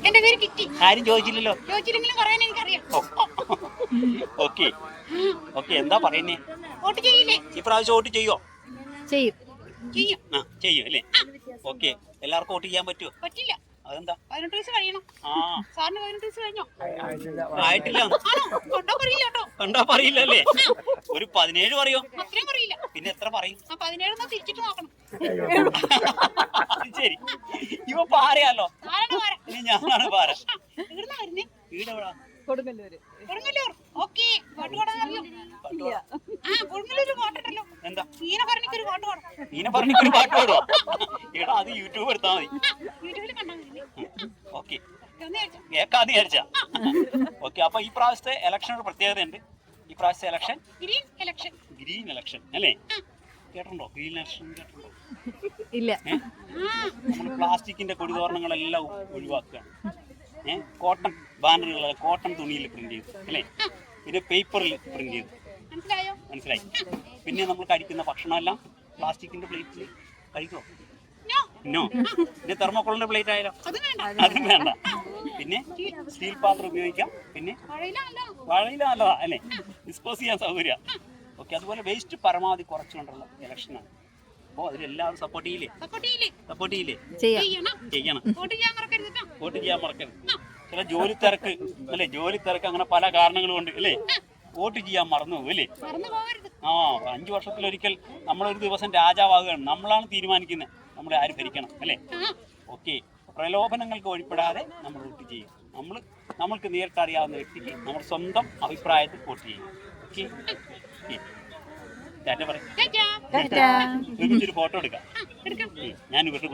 എന്റെ പേര് കിറ്റി. ആരും ചോദിച്ചില്ലല്ലോ. ചോദിച്ചില്ലെങ്കിലും പറയാൻ എനിക്കറിയാം. ഓക്കെ ഓക്കെ, എന്താ പറയുന്നേ? വോട്ട് ചെയ്യില്ലേ? ഇപ്രാവശ്യം വോട്ട് ചെയ്യോ? ചെയ്യും. ചെയ്യും അല്ലേ? ഓക്കെ, എല്ലാവർക്കും വോട്ട് ചെയ്യാൻ പറ്റുമോ? പറ്റില്ല. അതെന്താ? 18 വയസ്സ് കഴിയണം. സാറിന് 18 വയസ്സ് കഴിഞ്ഞോ? ആയിട്ടില്ല. കണ്ടാ പറയില്ലല്ലേ? ഒരു 17 പറയോ? അത്രയും പറയില്ല. പിന്നെ എത്ര പറയും? 17 തിരിച്ചിട്ട് നോക്കണം. ശരി, ഇവ പാരയാലോ. ഇനി ഞാനാണ് പാര. ഇവിടുന്നാ വരുന്നേ? വീടെവിടാ? കൊടുങ്ങല്ലൂർ. ഓക്കെ, പാട്ട് പാടാൻ അറിയോ? കൊടുങ്ങല്ലൂർ പാട്ടുണ്ടല്ലോ. എന്താ? മീനഭരണിക്കൊരു പാട്ട് പാടും. മീനഭരണിക്കൊരു പാട്ട് പാടുവോ? എടാ, അത് യൂട്യൂബ് എടുത്താ മതി. യൂട്യൂബിൽ കണ്ടാ മതി. ഓക്കെ, കേക്കാന്ന് വിചാരിച്ച. ഓക്കെ, അപ്പൊ ഈ പ്രാവശ്യത്തെ ഇലക്ഷൻ ഒരു പ്രത്യേകതയുണ്ട്. ഈ പ്രാവശ്യത്തെ ഇലക്ഷൻ ഗ്രീൻ ഇലക്ഷൻ അല്ലേ? കേട്ടിട്ടുണ്ടോ? ഗ്രീൻ ഇലക്ഷൻ കേട്ടിട്ടുണ്ടോ? ഇല്ല. നമ്മൾ പ്ലാസ്റ്റിക്കിന്റെ കൊടിതോരണങ്ങളെല്ലാം ഒഴിവാക്കുകയാണ്. കോട്ടൺ ബാനറുകൾ കോട്ടൺ തുണിയിൽ പ്രിന്റ് ചെയ്തു അല്ലേ? പിന്നെ പേപ്പറിൽ പ്രിന്റ് ചെയ്തു. മനസ്സിലായി? പിന്നെ നമ്മൾ കഴിക്കുന്ന ഭക്ഷണമെല്ലാം പ്ലാസ്റ്റിക്കിന്റെ പ്ലേറ്റിൽ കഴിക്കുമോ? നോ. പിന്നെ തെർമോക്കോളിന്റെ പ്ലേറ്റ് ആയാലോ? അതും വേണ്ട. പിന്നെ സ്റ്റീൽ പാത്രം ഉപയോഗിക്കാം. പിന്നെ വാഴയില നല്ലതാ അല്ലേ? ഡിസ്പോസ് ചെയ്യാൻ സൗകര്യം. ഓക്കെ, അതുപോലെ വേസ്റ്റ് പരമാവധി കുറച്ചുകൊണ്ടുള്ള ഇലക്ഷനാണ്. അപ്പോൾ അതിലെല്ലാവരും സപ്പോർട്ട് ചെയ്യില്ലേ? ചെയ്യണം. വോട്ട് ചെയ്യാൻ മറക്കരുത്. ചില ജോലി തിരക്ക് അല്ലേ? ജോലി തിരക്ക് അങ്ങനെ പല കാരണങ്ങളും ഉണ്ട് അല്ലേ? വോട്ട് ചെയ്യാൻ മറന്നു പോകും അല്ലേ? 5 വർഷത്തിലൊരിക്കൽ നമ്മളൊരു ദിവസം രാജാവാകുകയാണ്. നമ്മളാണ് തീരുമാനിക്കുന്നത് നമ്മളെ ആര് ഭരിക്കണം അല്ലേ? ഓക്കെ, പ്രലോഭനങ്ങൾക്ക് വഴിപ്പെടാതെ നമ്മൾ വോട്ട് ചെയ്യും. നമ്മൾക്ക് നേരിട്ട് അറിയാവുന്ന വ്യക്തിക്ക് നമ്മുടെ സ്വന്തം അഭിപ്രായത്തിൽ വോട്ട് ചെയ്യും. ഓക്കെ, ടാറ്റ പറയും. ഒരുമിച്ചൊരു ഫോട്ടോ എടുക്കാം. ഞാൻ ഇവരുടെ